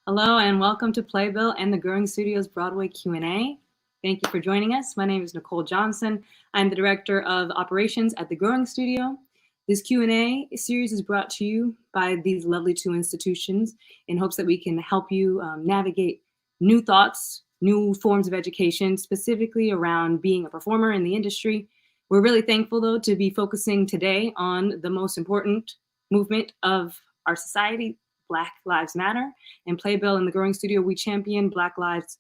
Hello and welcome to Playbill and the Growing Studio's Broadway Q&A. Thank you for joining us. My name is Nicole Johnson. I'm the Director of Operations at the Growing Studio. This Q&A series is brought to you by these lovely two institutions in hopes that we can help you navigate new thoughts, new forms of education, specifically around being a performer in the industry. We're really thankful, though, to be focusing today on the most important movement of our society, Black Lives Matter. And Playbill in the Growing Studio, we champion Black lives.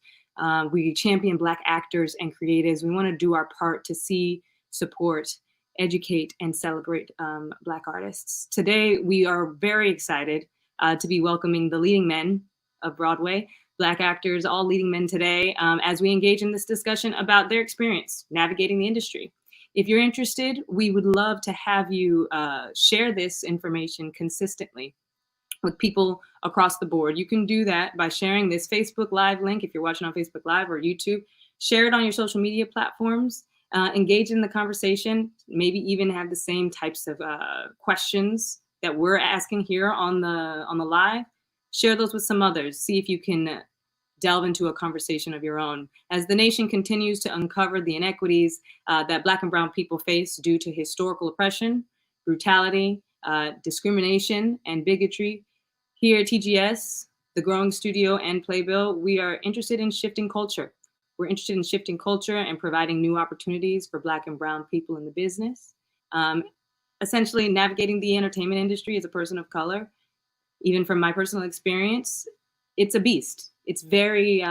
We champion Black actors and creatives. We want to do our part to see, support, educate, and celebrate Black artists. Today, we are very excited to be welcoming the leading men of Broadway, Black actors, all leading men today, as we engage in this discussion about their experience navigating the industry. If you're interested, we would love to have you share this information consistently with people across the board. You can do that by sharing this Facebook Live link if you're watching on Facebook Live or YouTube. Share it on your social media platforms. Engage in the conversation. Maybe even have the same types of questions that we're asking here on the live. Share those with some others. See if you can delve into a conversation of your own. As the nation continues to uncover the inequities that Black and Brown people face due to historical oppression, brutality, discrimination, and bigotry, here at TGS, the Growing Studio and Playbill, we are interested in shifting culture. We're interested in shifting culture and providing new opportunities for Black and Brown people in the business. Essentially, navigating the entertainment industry as a person of color, even from my personal experience, it's a beast. It's very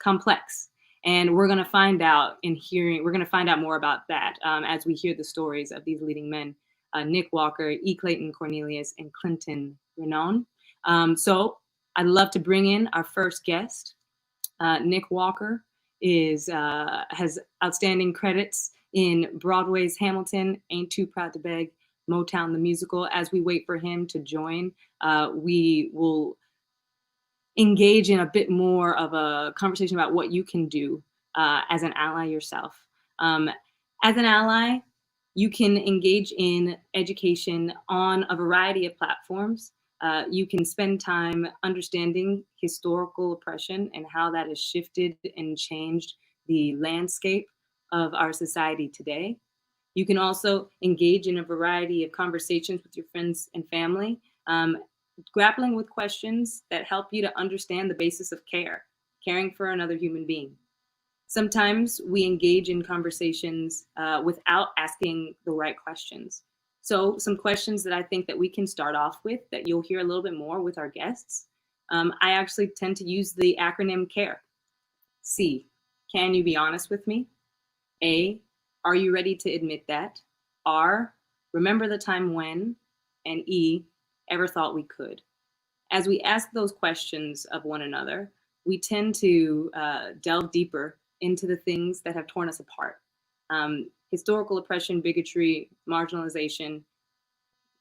complex. And we're going to find out we're going to find out more about that as we hear the stories of these leading men, Nick Walker, Eek Leighton, Cornelius, and Clinton Renon. So I'd love to bring in our first guest. Nick Walker has outstanding credits in Broadway's Hamilton, Ain't Too Proud to Beg, Motown the Musical. As we wait for him to join, we will engage in a bit more of a conversation about what you can do as an ally yourself. As an ally, you can engage in education on a variety of platforms. You can spend time understanding historical oppression and how that has shifted and changed the landscape of our society today. You can also engage in a variety of conversations with your friends and family, grappling with questions that help you to understand the basis of caring for another human being. Sometimes we engage in conversations without asking the right questions. So some questions that I think that we can start off with that you'll hear a little bit more with our guests. I actually tend to use the acronym CARE. C, can you be honest with me? A, are you ready to admit that? R, remember the time when? And E, ever thought we could? As we ask those questions of one another, we tend to delve deeper into the things that have torn us apart. Historical oppression, bigotry, marginalization,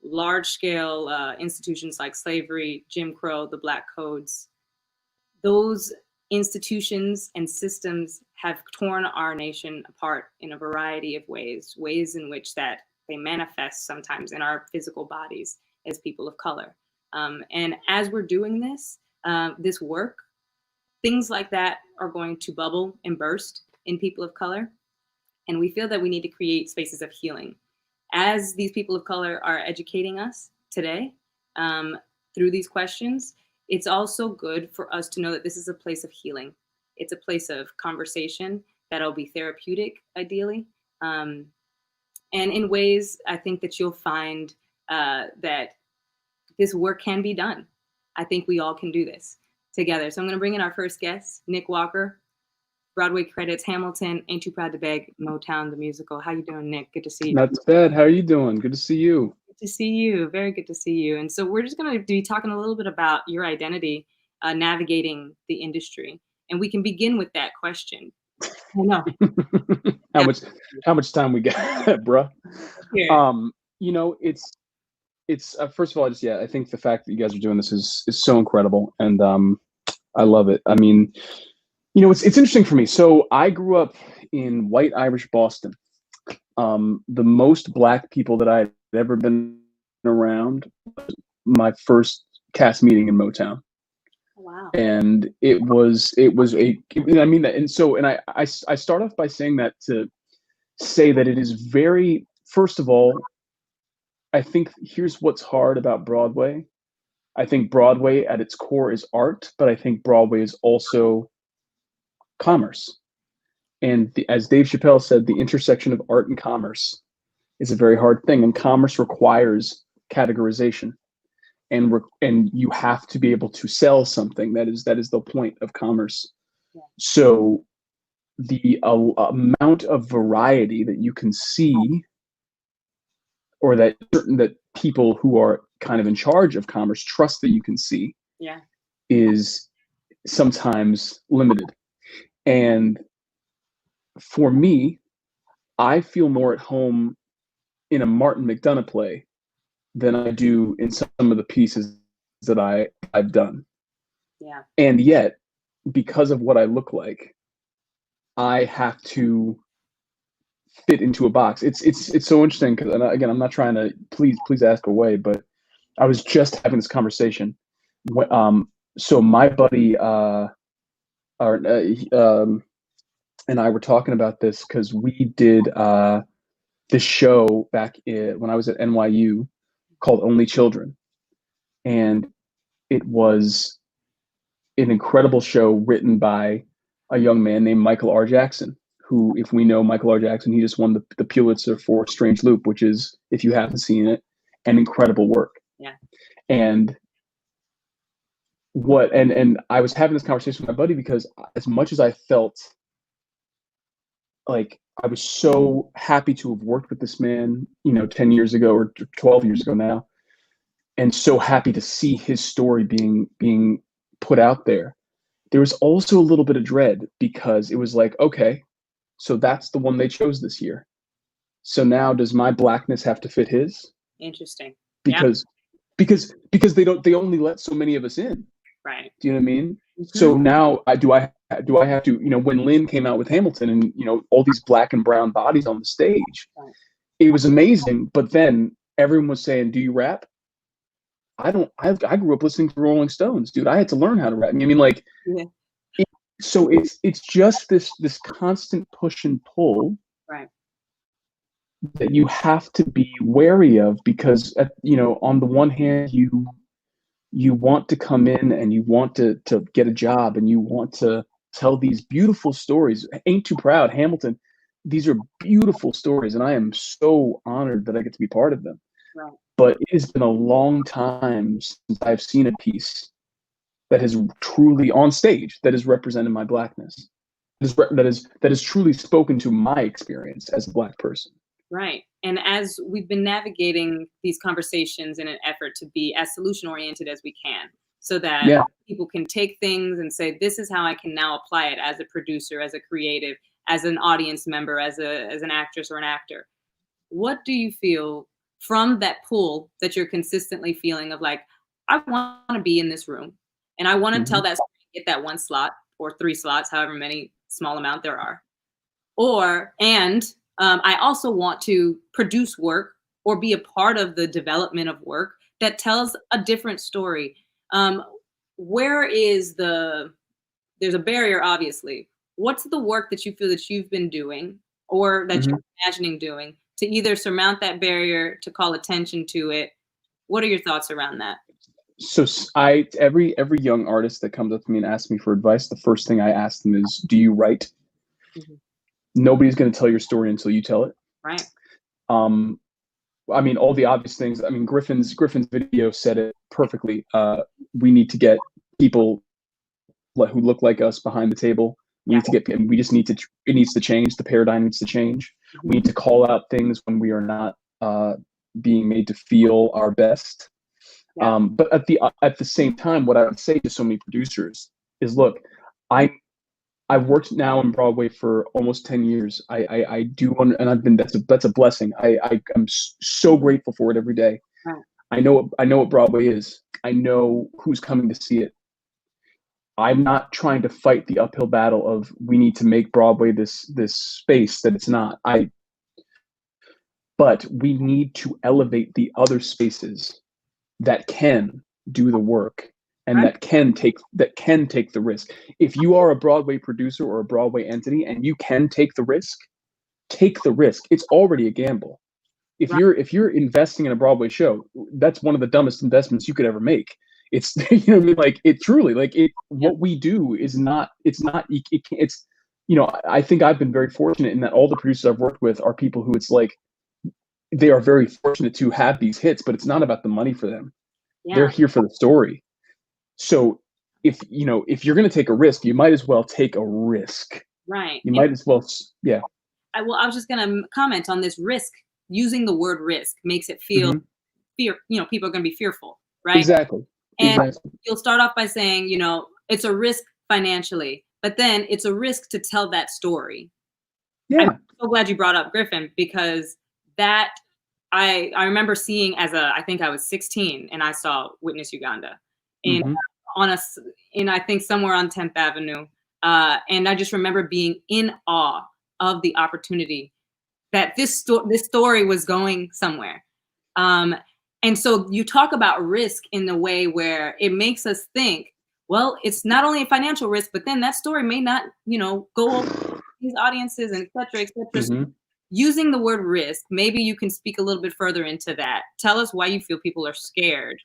large-scale institutions like slavery, Jim Crow, the Black Codes. Those institutions and systems have torn our nation apart in a variety of ways in which that they manifest sometimes in our physical bodies as people of color. And as we're doing this work, things like that are going to bubble and burst in people of color. And we feel that we need to create spaces of healing. As these people of color are educating us today through these questions, it's also good for us to know that this is a place of healing. It's a place of conversation that'll be therapeutic, ideally. And in ways, I think that you'll find that this work can be done. I think we all can do this together. So I'm going to bring in our first guest, Nick Walker, Broadway credits, Hamilton, Ain't Too Proud to Beg, Motown the Musical. How you doing, Nick? Good to see you. Not bad. How are you doing? Good to see you. Good to see you. Very good to see you. And so we're just going to be talking a little bit about your identity, navigating the industry. And we can begin with that question. I know. How much time we got, bruh? Here. You know, it's first of all, I think the fact that you guys are doing this is so incredible, and I love it. I mean, you know, it's interesting for me. So I grew up in white Irish Boston. The most Black people that I had ever been around was my first cast meeting in Motown. Wow. And I mean that, I start off by saying that to say that it is very, first of all, I think here's what's hard about Broadway. I think Broadway at its core is art, but I think Broadway is also commerce. And as Dave Chappelle said, the intersection of art and commerce is a very hard thing, and commerce requires categorization, and you have to be able to sell something. That is the point of commerce. Yeah. So the amount of variety that you can see, or that people who are kind of in charge of commerce trust that you can see, yeah, is sometimes limited. And for me, I feel more at home in a Martin McDonagh play than I do in some of the pieces that I've done. yeah, And yet, because of what I look like, I have to fit into a box. It's so interesting because, again, I'm not trying to, please ask away, but I was just having this conversation. So my buddy and I were talking about this because we did this show back when I was at NYU called Only Children, and it was an incredible show written by a young man named Michael R. Jackson, who, if we know Michael R. Jackson, he just won the Pulitzer for Strange Loop, which is, if you haven't seen it, an incredible work. yeah, And I was having this conversation with my buddy because, as much as I felt like I was so happy to have worked with this man, 10 years ago or 12 years ago now, and so happy to see his story being put out there, there was also a little bit of dread, because it was like, okay, so that's the one they chose this year. So now does my blackness have to fit his? interesting. Yeah, Because they only let so many of us in. right. Do you know what I mean? Mm-hmm. So now do I have to, when Lynn came out with Hamilton, and all these black and brown bodies on the stage, Right. it was amazing. But then everyone was saying, "Do you rap?" I don't. I grew up listening to Rolling Stones, dude. I had to learn how to rap. I mean, like, Yeah. so it's just this constant push and pull, Right. that you have to be wary of, because on the one hand, you want to come in and you want to get a job, and you want to tell these beautiful stories. Ain't Too Proud, Hamilton, these are beautiful stories, and I am so honored that I get to be part of them. Right. But it has been a long time since I've seen a piece that has truly, on stage, that has represented my blackness, that has truly spoken to my experience as a black person. Right. And as we've been navigating these conversations in an effort to be as solution oriented as we can, so that Yeah. people can take things and say, this is how I can now apply it as a producer, as a creative, as an audience member, as an actress or an actor. What do you feel from that pull that you're consistently feeling of, like, I want to be in this room and I want to tell that story, get that one slot or 3 slots, however many small amount there are. I also want to produce work or be a part of the development of work that tells a different story. Where is there's a barrier, obviously. What's the work that you feel that you've been doing or that you're imagining doing to either surmount that barrier, to call attention to it? What are your thoughts around that? So every young artist that comes up to me and asks me for advice, the first thing I ask them is, do you write? Mm-hmm. Nobody's going to tell your story until you tell it. Right. I mean, all the obvious things. I mean, Griffin's video said it perfectly. We need to get people who look like us behind the table. We need to get. We just need to. It needs to change. The paradigm needs to change. Mm-hmm. We need to call out things when we are not being made to feel our best. Yeah. But at the same time, what I would say to so many producers is, look, I've worked now in Broadway for almost 10 years. I do, and I've been, that's a blessing. I'm so grateful for it every day. Right. I know what Broadway is. I know who's coming to see it. I'm not trying to fight the uphill battle of, we need to make Broadway this space that it's not. But we need to elevate the other spaces that can do the work and that can take the risk. If you are a Broadway producer or a Broadway entity and you can take the risk, take the risk. It's already a gamble. If Right. you're investing in a Broadway show, that's one of the dumbest investments you could ever make. It's you know what I mean, like it truly like it. Yep. What we do is not. It's not. It's you know. I think I've been very fortunate in that all the producers I've worked with are people who it's like they are very fortunate to have these hits, but it's not about the money for them. They're Yeah. here for the story. So if you're going to take a risk, you might as well take a risk. Right. You And might as well, yeah. I was just gonna comment on this risk. Using the word risk makes it feel Hmm. fear. People are gonna be fearful, right? Exactly. And Exactly. you'll start off by saying, it's a risk financially, but then it's a risk to tell that story. I'm Yeah. so glad you brought up Griffin because that I remember seeing I think I was 16 and I saw Witness Uganda in Hmm. on a s- in I think somewhere on 10th Avenue, and I just remember being in awe of the opportunity that this story was going somewhere. Um, and so you talk about risk in the way where it makes us think, well, it's not only a financial risk, but then that story may not, go over these audiences and et cetera, et cetera. So Hmm. using the word risk, maybe you can speak a little bit further into that. Tell us why you feel people are scared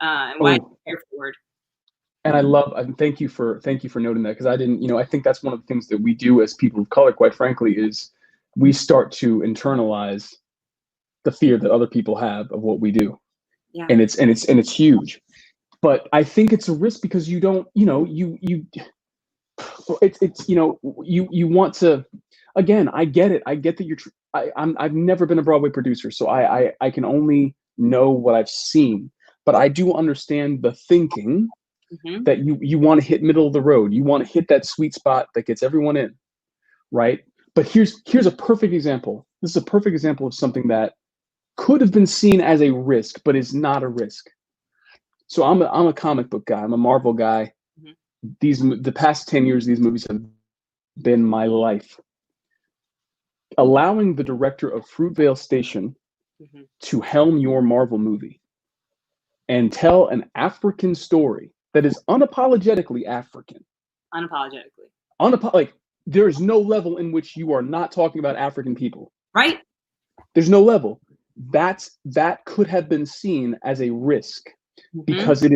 and why Oh, you're scared and thank you for noting that because I didn't, I think that's one of the things that we do as people of color, quite frankly, is we start to internalize the fear that other people have of what we do. Yeah. And it's huge. But I think it's a risk because you don't, you want to, again, I get it. I get that I've never been a Broadway producer, so I can only know what I've seen, but I do understand the thinking Hmm. that you want to hit middle of the road. You want to hit that sweet spot that gets everyone in, right? But here's a perfect example. This is a perfect example of something that could have been seen as a risk, but is not a risk. So I'm a comic book guy. I'm a Marvel guy. Hmm. The past 10 years, these movies have been my life. Allowing the director of Fruitvale Station Hmm. to helm your Marvel movie and tell an African story that is unapologetically African. Unapologetically. Like there is no level in which you are not talking about African people. Right? There's no level. That could have been seen as a risk Hmm. because it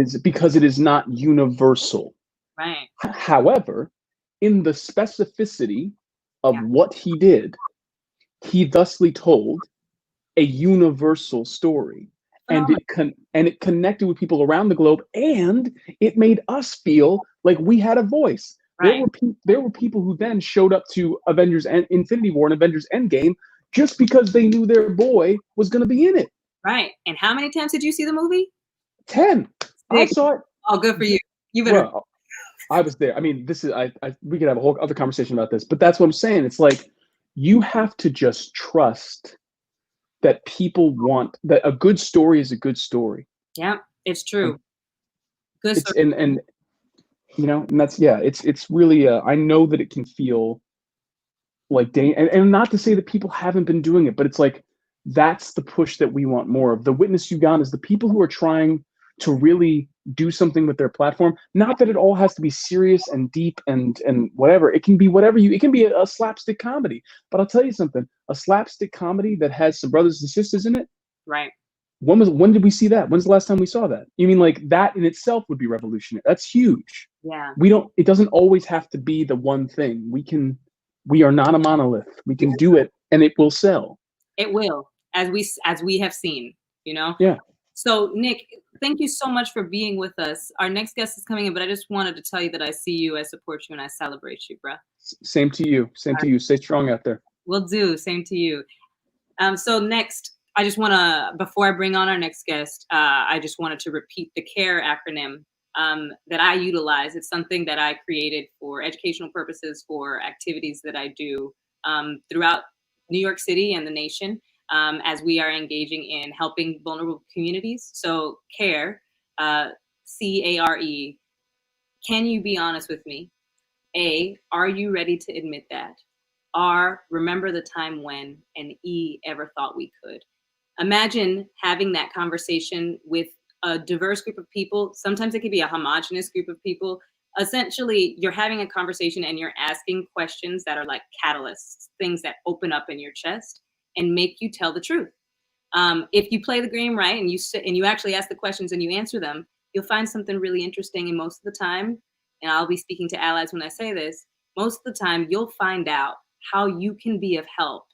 is not universal. Right. However, in the specificity of Yeah. what he did, he thusly told a universal story, and Phenomenal. it connected with people around the globe, and it made us feel like we had a voice. There Right. were people who then showed up to Avengers and Infinity War and Avengers Endgame just because they knew their boy was going to be in it. Right. And how many times did you see the movie? 10. I 6. saw it. Oh, good for you. You better. Well, I was there. I mean, this is we could have a whole other conversation about this, but that's what I'm saying. It's like you have to just trust that people want that a good story is a good story. Yeah, it's And true. Good it's story. and that's it's really I know that it can feel like and not to say that people haven't been doing it, but it's like that's the push that we want more of. The Witness Uganda is the people who are trying to really do something with their platform. Not that it all has to be serious and deep and whatever. It can be whatever it can be a slapstick comedy. But I'll tell you something, a slapstick comedy that has some brothers and sisters in it. Right. When did we see that? When's the last time we saw that? You mean like that in itself would be revolutionary? That's huge. Yeah. It doesn't always have to be the one thing. We are not a monolith. We can do it and it will sell. It will, as we have seen, you know. Yeah. So, Nick, thank you so much for being with us. Our next guest is coming in, but I just wanted to tell you that I see you, I support you, and I celebrate you, bruh. Same to you. Same to you. Stay strong out there. Will do. Same to you. So next, I just want to, before I bring on our next guest, I just wanted to repeat the CARE acronym that I utilize. It's something that I created for educational purposes for activities that I do throughout New York City and the nation as we are engaging in helping vulnerable communities. So CARE, CARE, can you be honest with me? A, are you ready to admit that? R, remember the time when, and E, ever thought we could. Imagine having that conversation with a diverse group of people. Sometimes it could be a homogenous group of people. Essentially, you're having a conversation and you're asking questions that are like catalysts, things that open up in your chest and make you tell the truth. If you play the game right and you sit and you actually ask the questions and you answer them, you'll find something really interesting. And most of the time, and I'll be speaking to allies when I say this, most of the time you'll find out how you can be of help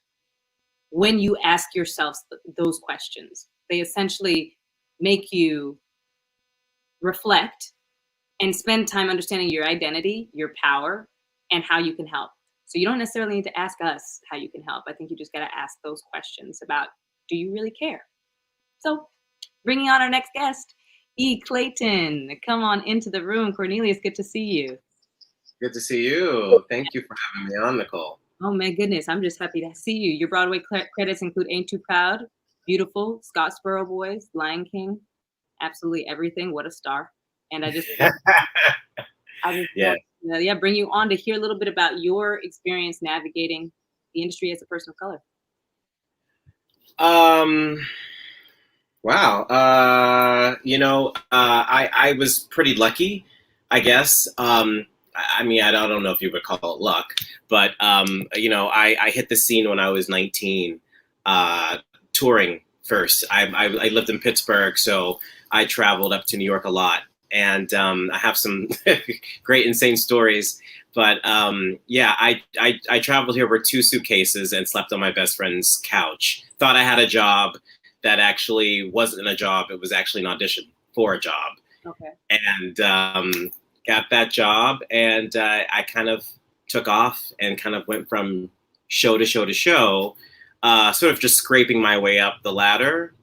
when you ask yourself those questions. They essentially make you reflect and spend time understanding your identity, your power, and how you can help. So you don't necessarily need to ask us how you can help. I think you just got to ask those questions about, do you really care? So bringing on our next guest, Eek Leighton. Come on into the room. Cornelius, good to see you. Good to see you. Thank you for having me on, Nicole. Oh my goodness, I'm just happy to see you. Your Broadway credits include Ain't Too Proud, Beautiful, Scottsboro Boys, Lion King, absolutely everything. What a star. And I just Yeah. Bring you on to hear a little bit about your experience navigating the industry as a person of color. Wow. I was pretty lucky, I guess. I mean, I don't know if you would call it luck, but I hit the scene when I was 19, touring first. I lived in Pittsburgh, so I traveled up to New York a lot, and I have some great, insane stories. But I traveled here with 2 suitcases and slept on my best friend's couch. Thought I had a job that actually wasn't a job. It was actually an audition for a job. Okay. And got that job, and I kind of took off and kind of went from show to show to show, sort of just scraping my way up the ladder.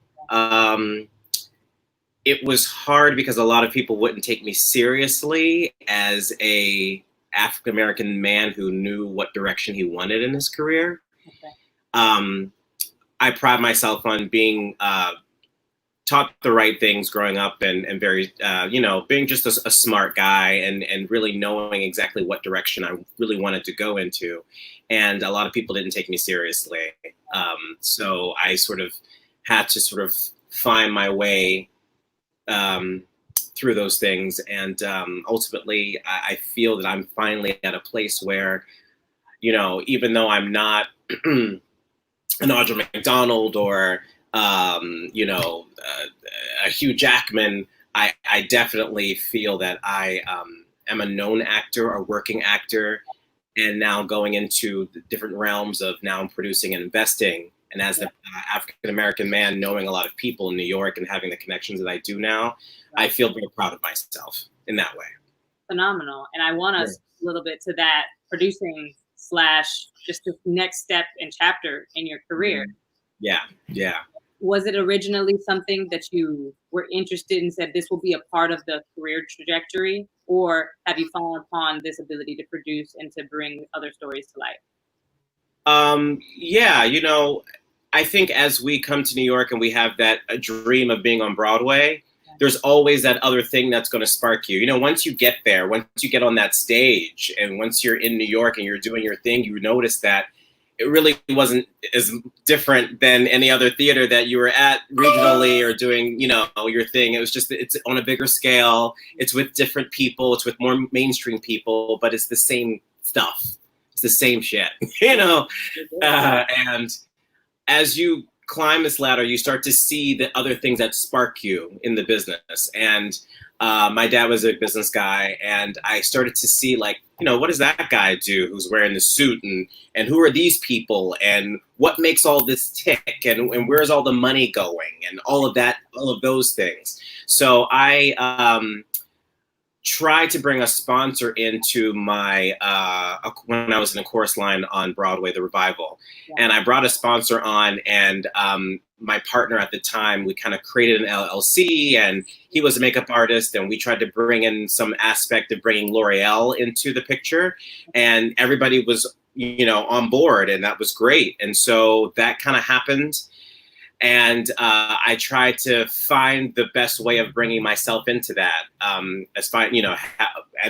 It was hard because a lot of people wouldn't take me seriously as a African American man who knew what direction he wanted in his career. Okay. I pride myself on being taught the right things growing up, and very, being just a smart guy, and really knowing exactly what direction I really wanted to go into. And a lot of people didn't take me seriously. So I sort of had to sort of find my way through those things. And ultimately, I feel that I'm finally at a place where, even though I'm not an Audra McDonald or a Hugh Jackman, I definitely feel that I am a known actor, a working actor, and now going into the different realms of now I'm producing and investing. And as the African American man, knowing a lot of people in New York and having the connections that I do now, I feel very proud of myself in that way. Phenomenal. And I want us a little bit to that producing / just the next step and chapter in your career. Yeah. Was it originally something that you were interested in, said this will be a part of the career trajectory, or have you fallen upon this ability to produce and to bring other stories to life? I think as we come to New York and we have a dream of being on Broadway, there's always that other thing that's going to spark you. Once you get there, once you get on that stage, and once you're in New York and you're doing your thing, you notice that it really wasn't as different than any other theater that you were at regionally or doing, your thing. It was just, it's on a bigger scale. It's with different people. It's with more mainstream people, but it's the same stuff. It's the same shit, and as you climb this ladder, you start to see the other things that spark you in the business. And my dad was a business guy, and I started to see, what does that guy do who's wearing the suit, and who are these people, and what makes all this tick, and where's all the money going, and all of those things. So I tried to bring a sponsor into my when I was in a chorus line on Broadway, the revival. And I brought a sponsor on, and my partner at the time, we kind of created an LLC, and he was a makeup artist, and we tried to bring in some aspect of bringing L'Oreal into the picture, and everybody was, on board, and that was great. And so that kind of happened. And I tried to find the best way of bringing myself into that. An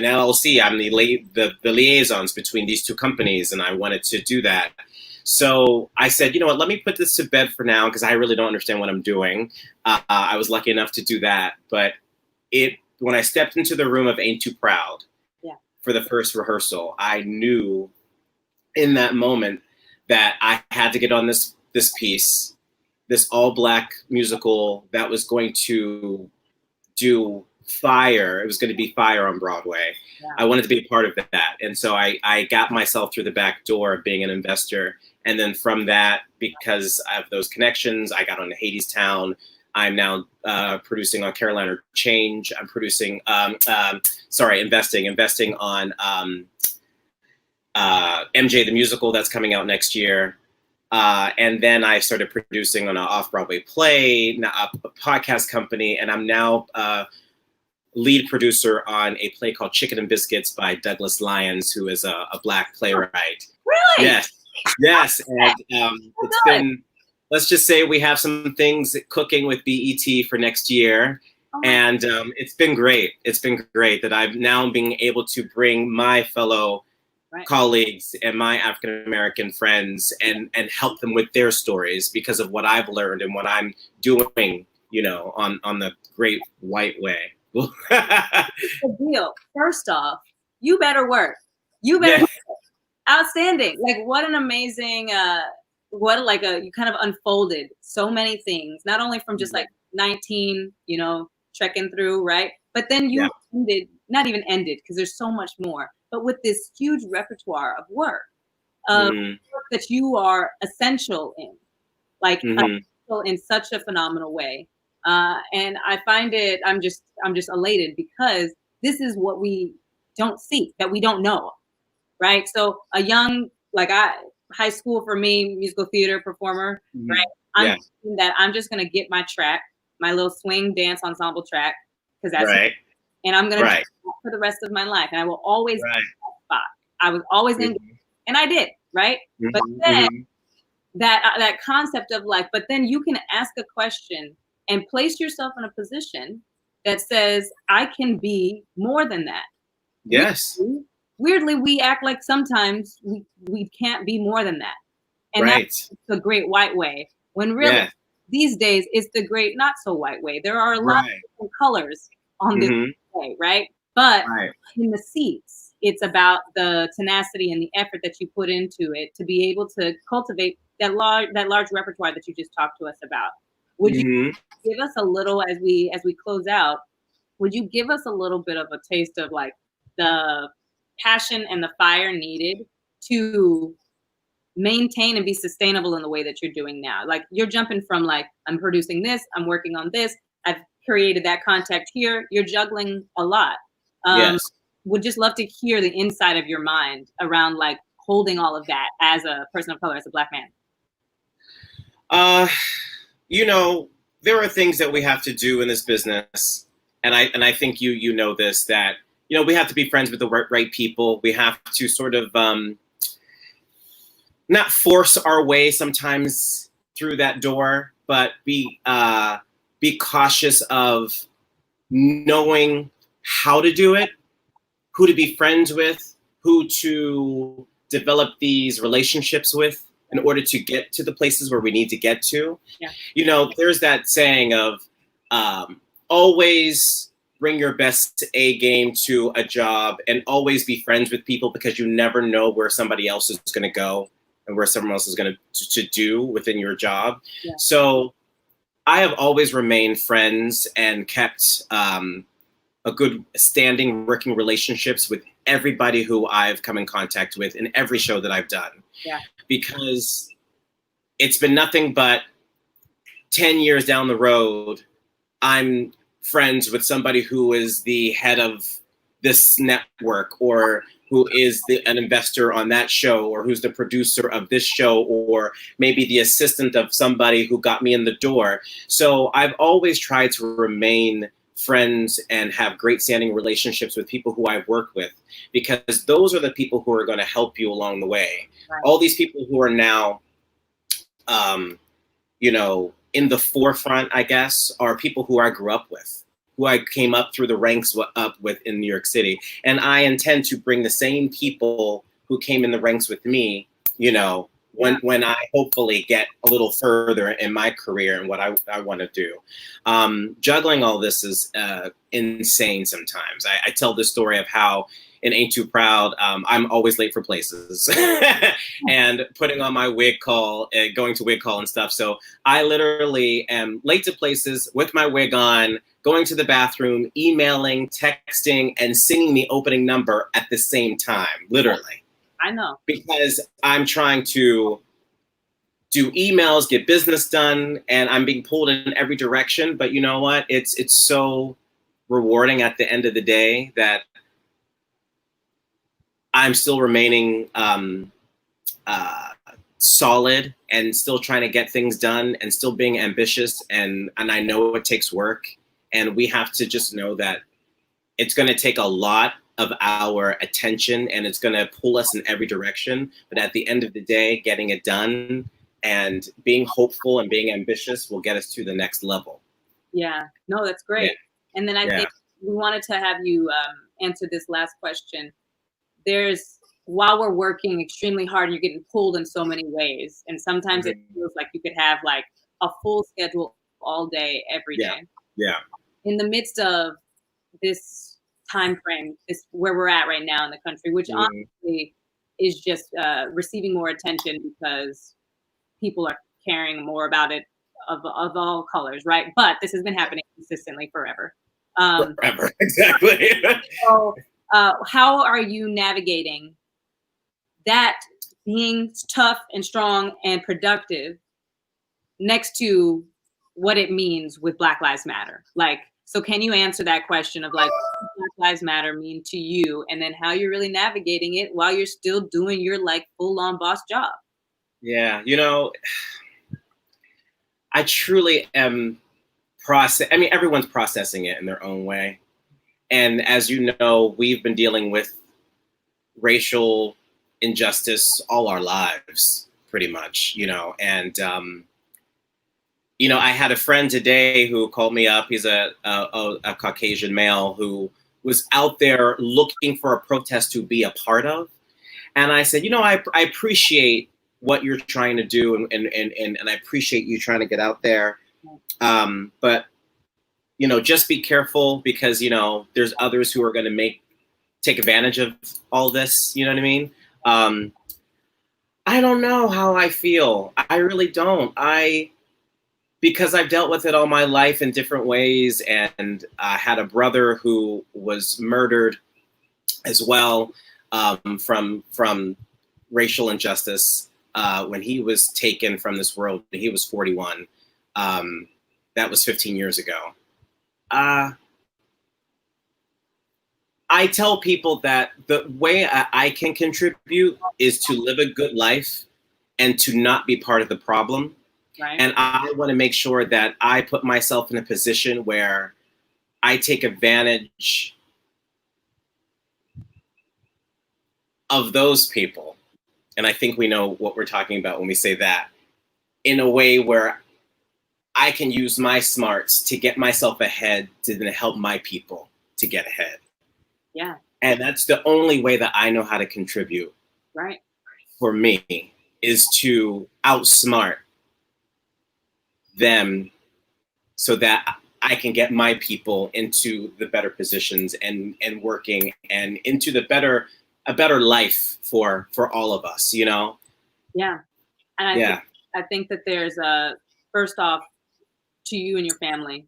LLC, I'm the liaisons between these 2 companies, and I wanted to do that. So I said, you know what, let me put this to bed for now because I really don't understand what I'm doing. I was lucky enough to do that. But when I stepped into the room of Ain't Too Proud for the first rehearsal, I knew in that moment that I had to get on this piece, this all-Black musical that was going to do fire. It was going to be fire on Broadway. Yeah. I wanted to be a part of that. And so I got myself through the back door of being an investor. And then from that, because of those connections, I got on Hadestown. I'm now producing on Carolina Change. I'm producing, investing on MJ the Musical that's coming out next year. And then I started producing on an off-Broadway play, a podcast company, and I'm now lead producer on a play called Chicken and Biscuits by Douglas Lyons, who is a Black playwright. Really? Yes. And it's been, let's just say we have some things cooking with BET for next year. And it's been great. It's been great that I've now been able to bring my fellow colleagues and my African-American friends and help them with their stories because of what I've learned and what I'm doing, on the great white way. The deal. First off, you better work. You better work. Outstanding. Like what an amazing, you kind of unfolded so many things, not only from just like 19, trekking through, right? But then you not even ended because there's so much more, but with this huge repertoire of work, work that you are essential in, essential in such a phenomenal way. And I find it, I'm just elated because this is what we don't see, that we don't know, right? So a young, high school for me, musical theater performer, right? I'm thinking that I'm just going to get my track, my little swing dance ensemble track, because that's right. And I'm going to do that for the rest of my life. And I will always be in that spot. I was always in, and I did, right? But then that concept of but then you can ask a question and place yourself in a position that says, I can be more than that. Yes. Weirdly, we act like sometimes we can't be more than that. And that's the great white way. When really, these days, it's the great not so white way. There are a lot of different colors on this way, right? But in the seats, it's about the tenacity and the effort that you put into it to be able to cultivate that large repertoire that you just talked to us about. Would you give us a little, as we close out, would you give us a little bit of a taste of the passion and the fire needed to maintain and be sustainable in the way that you're doing now? You're jumping from I'm producing this, I'm working on this, I've created that contact here, you're juggling a lot. Would just love to hear the inside of your mind around holding all of that as a person of color, as a Black man. There are things that we have to do in this business, and I think you know this, that we have to be friends with the right people. We have to sort of not force our way sometimes through that door, but be cautious of knowing how to do it, who to be friends with, who to develop these relationships with in order to get to the places where we need to get to. There's that saying of always bring your best A game to a job and always be friends with people, because you never know where somebody else is going to go and where someone else is going to do within your job. So I have always remained friends and kept a good standing working relationships with everybody who I've come in contact with in every show that I've done. Because it's been nothing but 10 years down the road, I'm friends with somebody who is the head of this network, or who is an investor on that show, or who's the producer of this show, or maybe the assistant of somebody who got me in the door. So I've always tried to remain friends and have great standing relationships with people who I work with, because those are the people who are going to help you along the way. All these people who are now, in the forefront, I guess, are people who I grew up with, who I came up through the ranks up with in New York City. And I intend to bring the same people who came in the ranks with me, when I hopefully get a little further in my career and what I want to do. Juggling all this is insane sometimes. I tell the story of how in Ain't Too Proud, I'm always late for places and putting on my wig call, going to wig call and stuff. So I literally am late to places with my wig on, going to the bathroom, emailing, texting, and singing the opening number at the same time, literally. I know. Because I'm trying to do emails, get business done, and I'm being pulled in every direction. But you know what? It's so rewarding at the end of the day that I'm still remaining solid and still trying to get things done and still being ambitious. And I know it takes work. And we have to just know that it's going to take a lot of our attention and it's going to pull us in every direction. But at the end of the day, getting it done and being hopeful and being ambitious will get us to the next level. Yeah, no, that's great. Yeah. And then I think we wanted to have you answer this last question. While we're working extremely hard, you're getting pulled in so many ways. And sometimes it feels like you could have like a full schedule all day, every day. Yeah. In the midst of this time frame, this where we're at right now in the country, which honestly is just receiving more attention because people are caring more about it of all colors, right? But this has been happening consistently forever. Forever, exactly. So how are you navigating that, being tough and strong and productive next to what it means with Black Lives Matter? Like, so can you answer that question of like, what does Black Lives Matter mean to you? And then how you're really navigating it while you're still doing your like full-on boss job? Yeah, you know, I truly am everyone's processing it in their own way. And as you know, we've been dealing with racial injustice all our lives, pretty much, you know. And, you know, I had a friend today who called me up. He's a Caucasian male who was out there looking for a protest to be a part of. And I said, you know, I appreciate what you're trying to do and I appreciate you trying to get out there. But, you know, just be careful because, you know, there's others who are going to take advantage of all this. You know what I mean? I don't know how I feel. I really don't. Because I've dealt with it all my life in different ways, and I had a brother who was murdered as well from racial injustice when he was taken from this world. He was 41. That was 15 years ago. I tell people that the way I can contribute is to live a good life and to not be part of the problem. Right. And I want to make sure that I put myself in a position where I take advantage of those people. And I think we know what we're talking about when we say that, in a way where I can use my smarts to get myself ahead to then help my people to get ahead. Yeah. And that's the only way that I know how to contribute. Right. For me is to outsmart them so that I can get my people into the better positions and working and into a better life for all of us, you know? Yeah. And I think that there's first off, to you and your family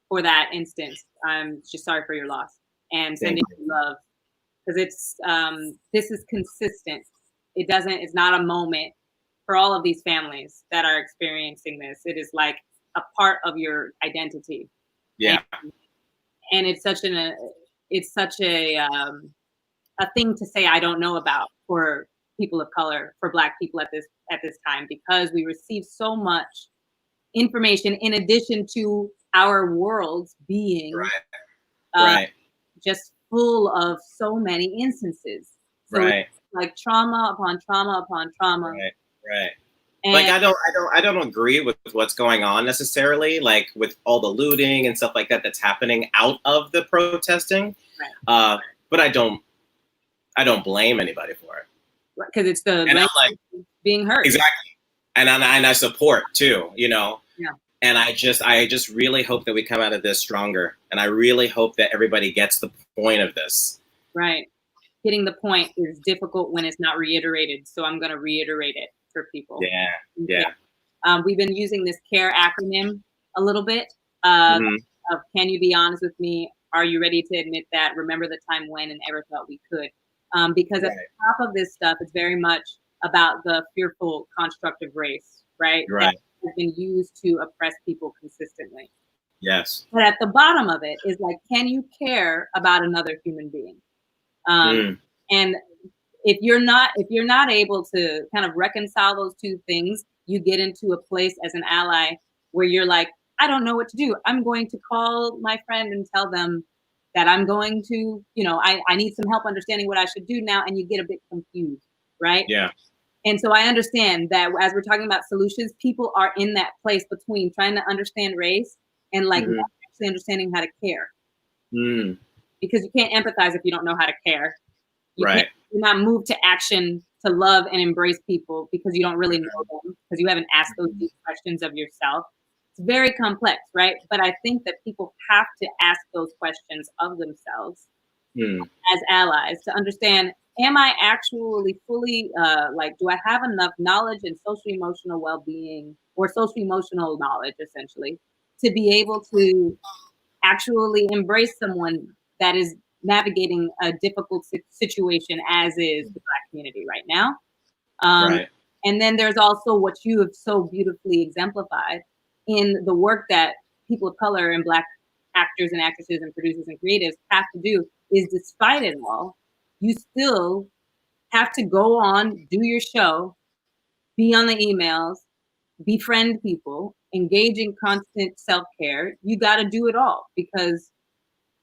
for that instance, I'm just sorry for your loss and sending you love, because this is consistent. It's not a moment for all of these families that are experiencing this. It is like a part of your identity. Yeah. And it's such a thing to say I don't know about for people of color, for Black people at this time, because we receive so much information in addition to our worlds being just full of so many instances. So like trauma upon trauma upon trauma. Right. And like I don't agree with what's going on necessarily, like with all the looting and stuff like that that's happening out of the protesting. Right. But I don't blame anybody for it. because it's the And I'm like, being heard. exactly. And I support too, you know. Yeah. And I just really hope that we come out of this stronger. And I really hope that everybody gets the point of this. Right. Getting the point is difficult when it's not reiterated. So I'm going to reiterate it for people. Yeah. We've been using this CARE acronym a little bit. Of can you be honest with me? Are you ready to admit that? Remember the time when and ever thought we could? Because at the top of this stuff, it's very much about the fearful construct of race, right? Right. That has been used to oppress people consistently. Yes. But at the bottom of it is like, can you care about another human being? And if you're not able to kind of reconcile those two things, you get into a place as an ally where you're like, I don't know what to do. I'm going to call my friend and tell them that I'm going to, I need some help understanding what I should do now. And you get a bit confused, right? Yeah. And so I understand that as we're talking about solutions, people are in that place between trying to understand race and like not actually understanding how to care. Because you can't empathize if you don't know how to care. You're not moved to action to love and embrace people because you don't really know them, because you haven't asked those deep questions of yourself. It's very complex, right? But I think that people have to ask those questions of themselves as allies to understand, am I actually fully, do I have enough knowledge and social emotional well-being, or social emotional knowledge, essentially, to be able to actually embrace someone that is navigating a difficult situation, as is the Black community right now. And then there's also what you have so beautifully exemplified in the work that people of color and Black actors and actresses and producers and creatives have to do, is despite it all, you still have to go on, do your show, be on the emails, befriend people, engage in constant self-care. You got to do it all because,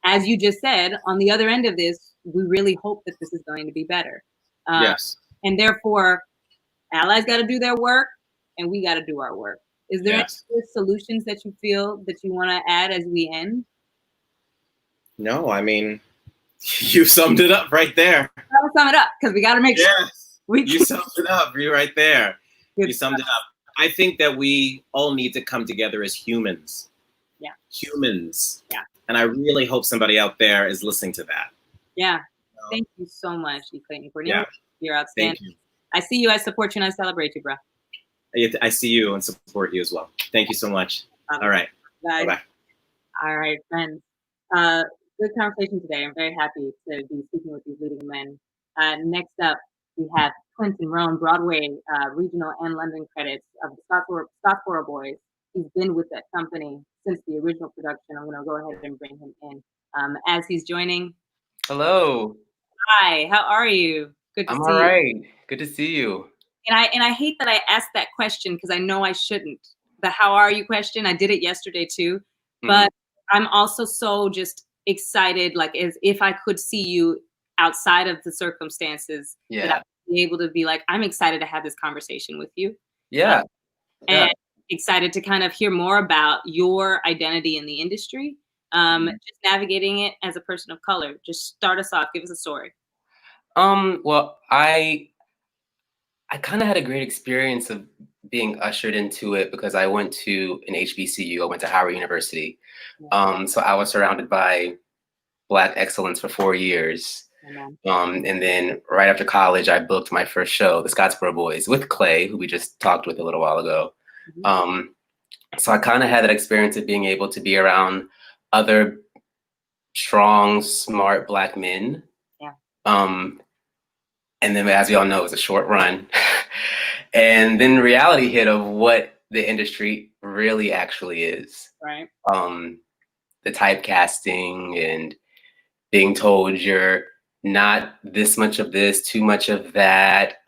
as you just said, on the other end of this, we really hope that this is going to be better. Yes. And therefore, allies got to do their work and we got to do our work. Is there any solutions that you feel that you want to add as we end? No, I mean, you summed it up right there. I'll sum it up because we got to make sure. You summed it up. You're right there. You summed it up. I think that we all need to come together as humans. Yeah. Humans. Yeah. And I really hope somebody out there is listening to that. Yeah. Thank you so much, Eek Leighton. Cornelius, you're outstanding. Thank you. I see you, I support you, and I celebrate you, bro. I see you and support you as well. Thank you so much. All right. Bye-bye. All right, friends. Good conversation today. I'm very happy to be speaking with these leading men. Next up, we have Clinton Roan, Broadway regional and London credits of the Scottsboro Boys. He's been with that company since the original production. I'm going to go ahead and bring him in as he's joining. Hello. Hi, how are you? Good to see you. I'm all right. Good to see you. And I hate that I asked that question because I know I shouldn't. The how are you question, I did it yesterday too. But I'm also so just excited, like as if I could see you outside of the circumstances, that I would be able to be like, I'm excited to have this conversation with you. And excited to kind of hear more about your identity in the industry, just navigating it as a person of color. Just start us off. Give us a story. Well, I kind of had a great experience of being ushered into it because I went to an HBCU. I went to Howard University. So I was surrounded by Black excellence for 4 years. And then right after college, I booked my first show, the Scottsboro Boys, with Clay, who we just talked with a little while ago. So I kind of had that experience of being able to be around other strong, smart Black men. And then, as we all know, it was a short run. And then reality hit of what the industry really actually is. The typecasting and being told you're not this much of this, too much of that.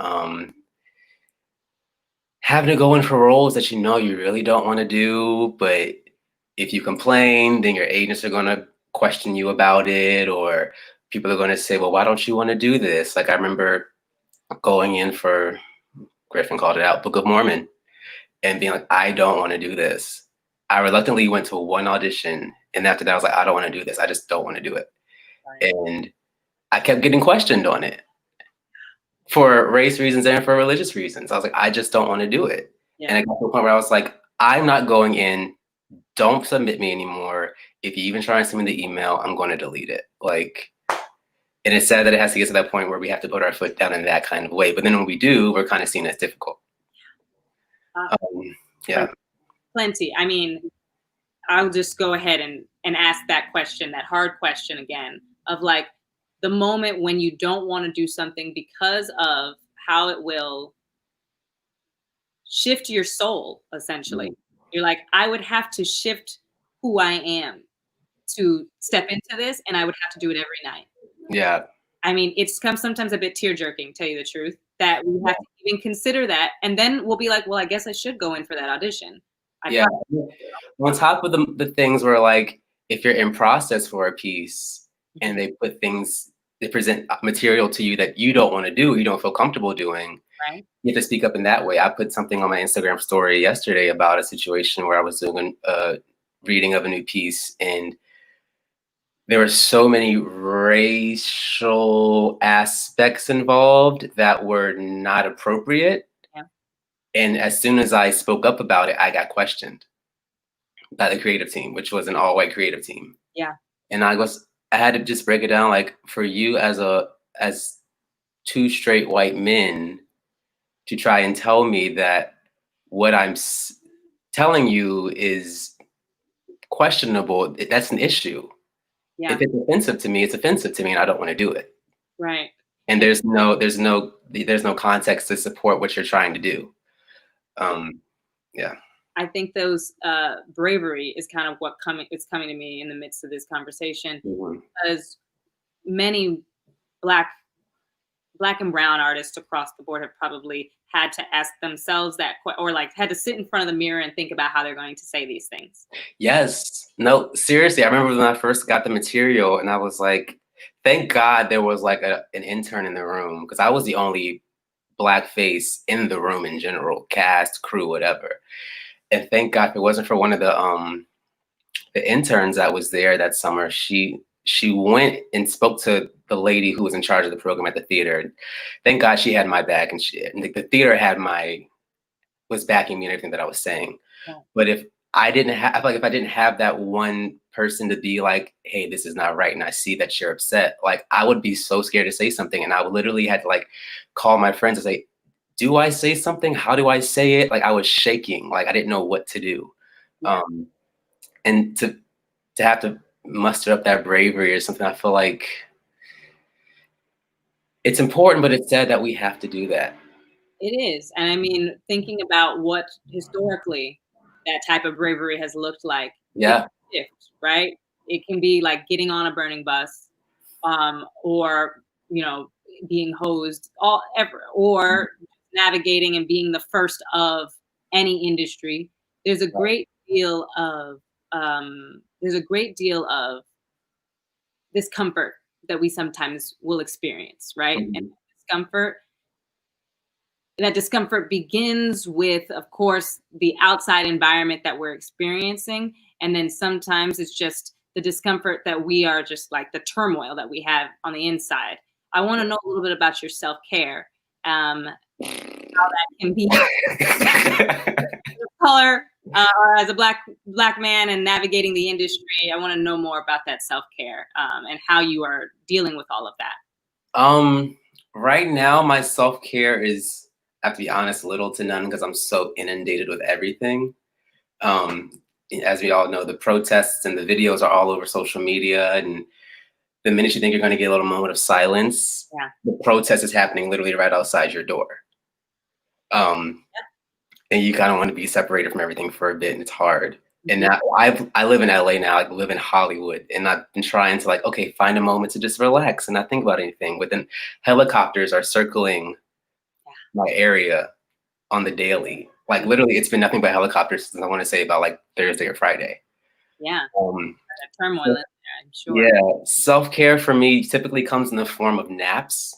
Having to go in for roles that you know you really don't want to do, but if you complain, then your agents are going to question you about it, or people are going to say, well, why don't you want to do this? Like I remember going in for, Griffin called it out, Book of Mormon, and being like, I don't want to do this. I reluctantly went to one audition, and after that I was like, I don't want to do this. I just don't want to do it. And I kept getting questioned on it. for race reasons and for religious reasons. I was like, I just don't want to do it. Yeah. And I got to a point where I was like, I'm not going in. Don't submit me anymore. If you even try and send me the email, I'm going to delete it. Like, and it's sad that it has to get to that point where we have to put our foot down in that kind of way. But then when we do, we're kind of seen as difficult. Yeah. Plenty. I mean, I'll just go ahead and ask that question, that hard question again, of like the moment when you don't want to do something because of how it will shift your soul, essentially. You're like, I would have to shift who I am to step into this, and I would have to do it every night. Yeah. I mean, it's come sometimes a bit tear-jerking, tell you the truth, that we have to even consider that. And then we'll be like, well, I guess I should go in for that audition. On top of the things where, like, if you're in process for a piece and they put things, they present material to you that you don't want to do, you don't feel comfortable doing, right? You have to speak up in that way. I put something on my Instagram story yesterday about a situation where I was doing a reading of a new piece, and there were so many racial aspects involved that were not appropriate. Yeah. And as soon as I spoke up about it, I got questioned by the creative team, which was an all-white creative team. Yeah. And I had to just break it down, like, for you as two straight white men to try and tell me that what I'm telling you is questionable, that's an issue. Yeah. If it's offensive to me, it's offensive to me, and I don't want to do it. Right. And there's no context to support what you're trying to do. Yeah. I think those bravery is kind of it's coming to me in the midst of this conversation, because many black and brown artists across the board have probably had to ask themselves that, or like had to sit in front of the mirror and think about how they're going to say these things. Yes. No, seriously. I remember when I first got the material and I was like, thank God there was like an intern in the room, because I was the only black face in the room in general, cast, crew, whatever. And thank God if it wasn't for one of the interns that was there that summer, she went and spoke to the lady who was in charge of the program at the theater. Thank God she had my back, and the theater was backing me in everything that I was saying. Yeah. But if I didn't have that one person to be like, hey, this is not right, and I see that you're upset, like, I would be so scared to say something, and I would literally had to like call my friends and say, do I say something? How do I say it? Like, I was shaking, like I didn't know what to do. Yeah. And to have to muster up that bravery or something, I feel like it's important, but it's sad that we have to do that. It is. And I mean, thinking about what historically that type of bravery has looked like. Yeah. Right? It can be like getting on a burning bus, or, you know, being hosed or navigating and being the first of any industry. There's a great deal of discomfort that we sometimes will experience, right? Mm-hmm. And that discomfort begins with, of course, the outside environment that we're experiencing. And then sometimes it's just the discomfort that we are just like the turmoil that we have on the inside. I want to know a little bit about your self-care. How that can be color, or as a black man and navigating the industry. I want to know more about that self-care, and how you are dealing with all of that. Right now, my self-care is, I have to be honest, little to none, because I'm so inundated with everything. As we all know, the protests and the videos are all over social media, and the minute you think you're going to get a little moment of silence, the protest is happening literally right outside your door. And you kind of want to be separated from everything for a bit, and it's hard. And now I live in LA now, like live in Hollywood, and I've been trying to like, okay, find a moment to just relax and not think about anything. But then helicopters are circling my area on the daily. Like literally, it's been nothing but helicopters since I want to say about like Thursday or Friday. Yeah. Turmoil in there, I'm sure. Yeah. Self-care for me typically comes in the form of naps.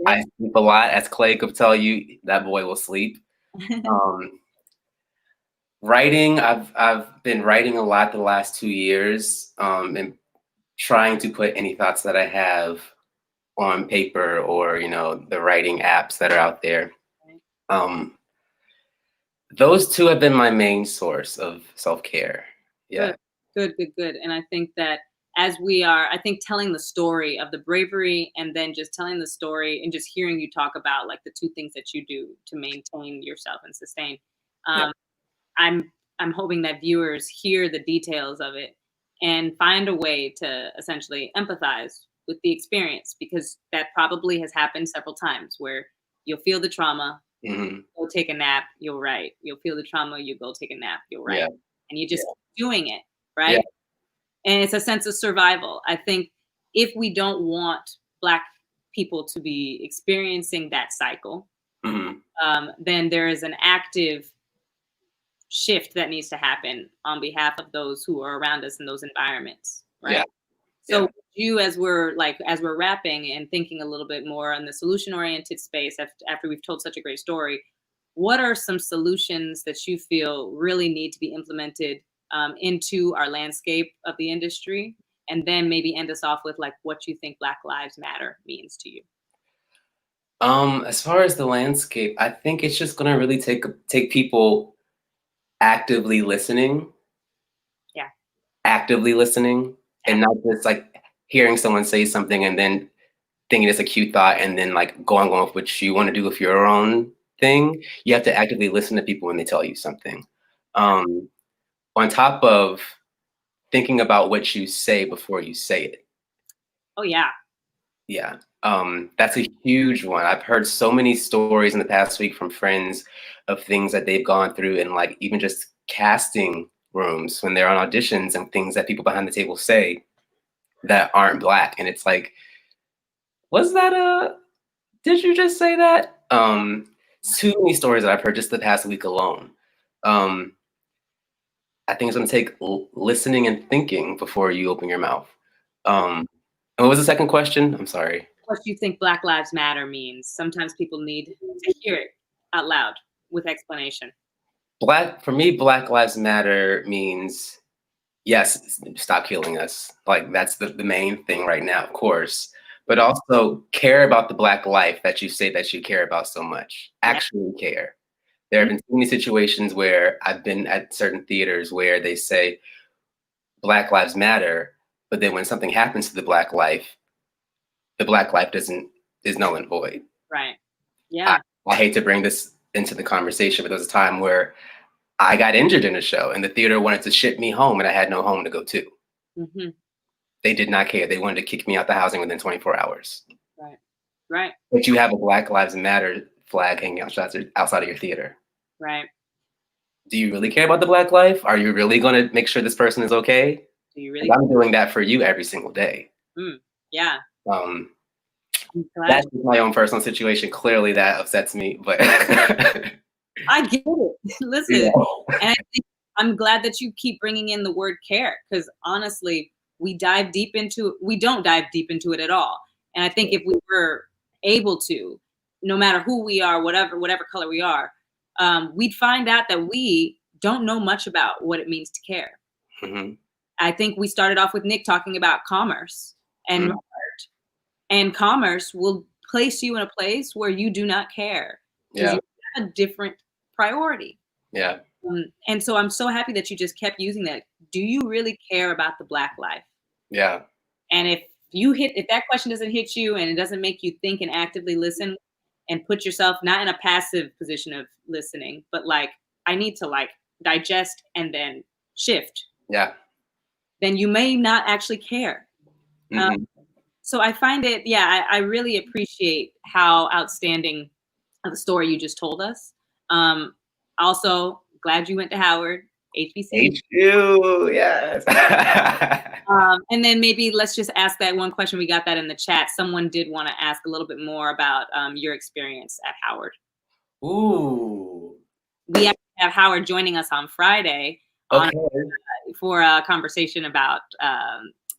I sleep a lot, as Clay could tell you. That boy will sleep. Writing, I've been writing a lot the last 2 years, and trying to put any thoughts that I have on paper or, you know, the writing apps that are out there. Those two have been my main source of self-care. Yeah. Good. And I think that as we are, I think telling the story of the bravery and then just telling the story and just hearing you talk about like the two things that you do to maintain yourself and sustain. Yeah. I'm hoping that viewers hear the details of it and find a way to essentially empathize with the experience, because that probably has happened several times where you'll feel the trauma, go take a nap, you'll write. You'll feel the trauma, you go take a nap, you'll write. Yeah. And you just keep doing it, right? Yeah. And it's a sense of survival. I think if we don't want Black people to be experiencing that cycle, then there is an active shift that needs to happen on behalf of those who are around us in those environments, right? Yeah. So you, as we're wrapping and thinking a little bit more on the solution-oriented space after we've told such a great story, what are some solutions that you feel really need to be implemented into our landscape of the industry? And then maybe end us off with like what you think Black Lives Matter means to you. As far as the landscape, I think it's just gonna really take people actively listening. Yeah. Actively listening, and not just like hearing someone say something and then thinking it's a cute thought and then like going on with what you want to do with your own thing. You have to actively listen to people when they tell you something. On top of thinking about what you say before you say it. Oh yeah. Yeah. That's a huge one. I've heard so many stories in the past week from friends of things that they've gone through, and like even just casting rooms when they're on auditions and things that people behind the table say that aren't Black. And it's like, did you just say that? Too many stories that I've heard just the past week alone. I think it's gonna take listening and thinking before you open your mouth. And what was the second question? I'm sorry. What you think Black Lives Matter means. Sometimes people need to hear it out loud with explanation. For me, Black Lives Matter means, yes, stop killing us. Like that's the main thing right now, of course. But also care about the Black life that you say that you care about so much. Actually care. There have been so many situations where I've been at certain theaters where they say Black Lives Matter, but then when something happens to the Black life is null and void. Right. Yeah. I hate to bring this into the conversation, but there was a time where I got injured in a show and the theater wanted to ship me home and I had no home to go to. They did not care. They wanted to kick me out the housing within 24 hours. Right. But you have a Black Lives Matter flag hanging outside of your theater. Right. Do you really care about the Black life? Are you really going to make sure this person is okay? Do you really? I'm doing that for you every single day. Yeah. That's my own personal situation. Clearly that upsets me, but I get it. Listen, and I'm glad that you keep bringing in the word care, because honestly, we don't dive deep into it at all. And I think if we were able to, no matter who we are, whatever color we are, we'd find out that we don't know much about what it means to care. I think we started off with Nick talking about commerce and art. And commerce will place you in a place where you do not care. Because you have a different priority. Yeah. And so I'm so happy that you just kept using that. Do you really care about the Black life? Yeah. And if that question doesn't hit you and it doesn't make you think and actively listen and put yourself not in a passive position of listening, but like, I need to like digest and then shift. Yeah. Then you may not actually care. So I find it, I really appreciate how outstanding of a story you just told us. Also, glad you went to Howard, HBCU. HU, yes. And then maybe let's just ask that one question. We got that in the chat. Someone did want to ask a little bit more about your experience at Howard. Ooh. We actually have Howard joining us on Friday for a conversation about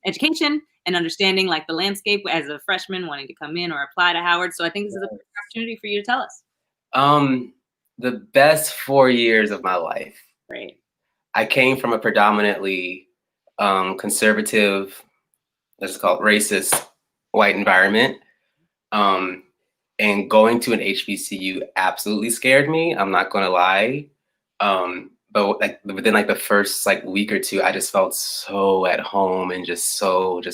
education and understanding like the landscape as a freshman wanting to come in or apply to Howard. So I think this is a perfect opportunity for you to tell us. The best 4 years of my life. Great. I came from a predominantly conservative, let's call it racist, white environment. And going to an HBCU absolutely scared me. I'm not gonna lie. But like within like the first like week or two, I just felt so at home and just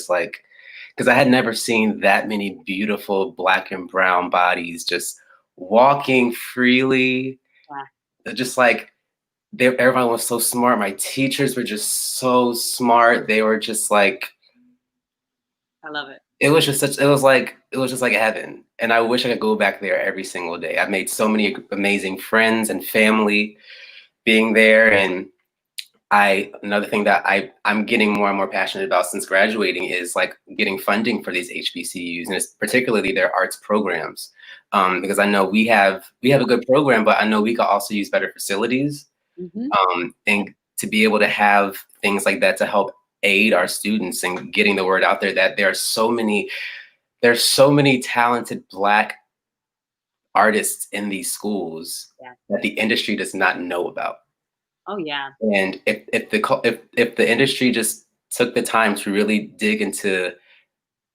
like, because I had never seen that many beautiful Black and brown bodies just walking freely. Just like everyone was so smart. My teachers were just so smart. They were just like, I love it. it was just like heaven. And I wish I could go back there every single day. I've made so many amazing friends and family being there. And another thing that I'm getting more and more passionate about since graduating is like getting funding for these HBCUs, and it's particularly their arts programs. Because I know we have a good program, but I know we could also use better facilities. And to be able to have things like that to help aid our students and getting the word out there that there's so many talented Black artists in these schools that the industry does not know about. Oh yeah. And if the industry just took the time to really dig into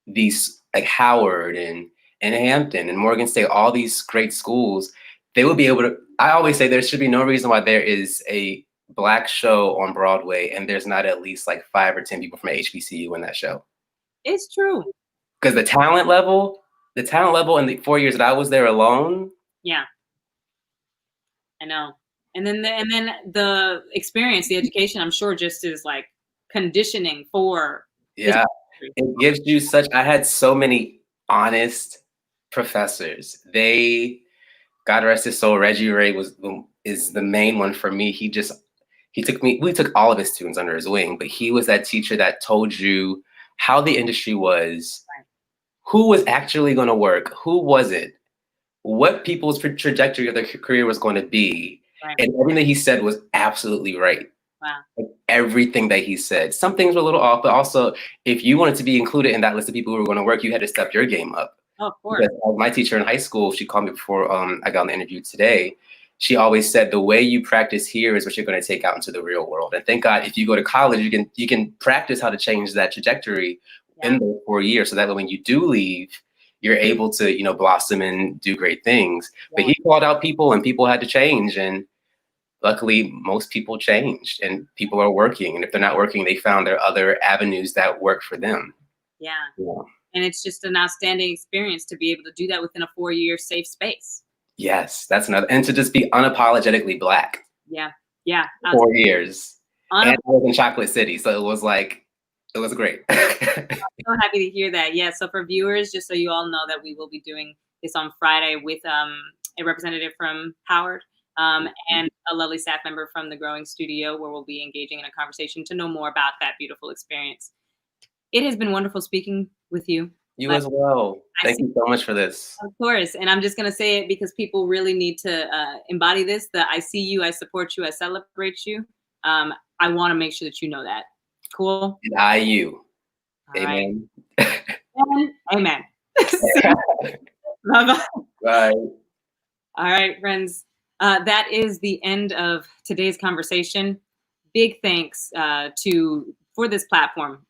these like Howard and Hampton and Morgan State, all these great schools, they would be able to. I always say there should be no reason why there is a Black show on Broadway and there's not at least like 5 or 10 people from HBCU in that show. It's true. Because the talent level in the 4 years that I was there alone. Yeah. I know. And then the experience, the education, I'm sure just is like conditioning for. Yeah. It gives you I had so many honest professors. God rest his soul, Reggie Ray is the main one for me. We took all of his students under his wing, but he was that teacher that told you how the industry was, who was actually going to work, who wasn't, what people's trajectory of their career was going to be. And everything he said was absolutely right. Wow. Like everything that he said. Some things were a little off, but also if you wanted to be included in that list of people who were going to work, you had to step your game up. Oh, of course. Because my teacher in high school, she called me before I got on the interview today. She always said, the way you practice here is what you're going to take out into the real world. And thank God, if you go to college, you can practice how to change that trajectory in those 4 years. So that when you do leave, you're able to, blossom and do great things. But he called out people and people had to change. And luckily, most people changed and people are working. And if they're not working, they found their other avenues that work for them. Yeah. And it's just an outstanding experience to be able to do that within a 4-year safe space. Yes, that's another. And to just be unapologetically Black. Yeah. 4 years. And I was in Chocolate City. So it was great. I'm so happy to hear that. Yeah. So for viewers, just so you all know that we will be doing this on Friday with a representative from Howard and a lovely staff member from the Growing Studio, where we'll be engaging in a conversation to know more about that beautiful experience. It has been wonderful speaking with you. You as well. Thank you so much for this. Of course. And I'm just going to say it because people really need to embody this. I see you, I support you, I celebrate you. I want to make sure that you know that. Cool? And you. All Amen. Right. Amen. Bye-bye. Bye. All right, friends. That is the end of today's conversation. Big thanks for this platform.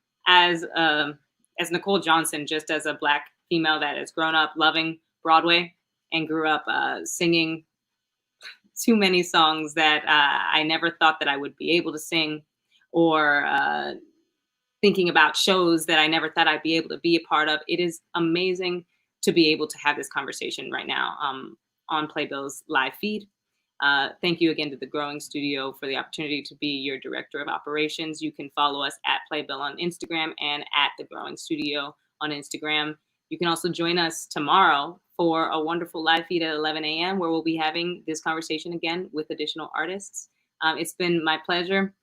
As Nicole Johnson, just as a Black female that has grown up loving Broadway and grew up singing too many songs that I never thought that I would be able to sing, or thinking about shows that I never thought I'd be able to be a part of. It is amazing to be able to have this conversation right now on Playbill's live feed. Thank you again to the Growing Studio for the opportunity to be your director of operations. You can follow us at Playbill on Instagram and at the Growing Studio on Instagram. You can also join us tomorrow for a wonderful live feed at 11 a.m. where we'll be having this conversation again with additional artists. It's been my pleasure.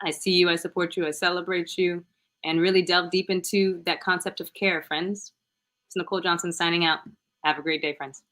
I see you, I support you, I celebrate you, and really delve deep into that concept of care, friends. It's Nicole Johnson signing out. Have a great day, friends.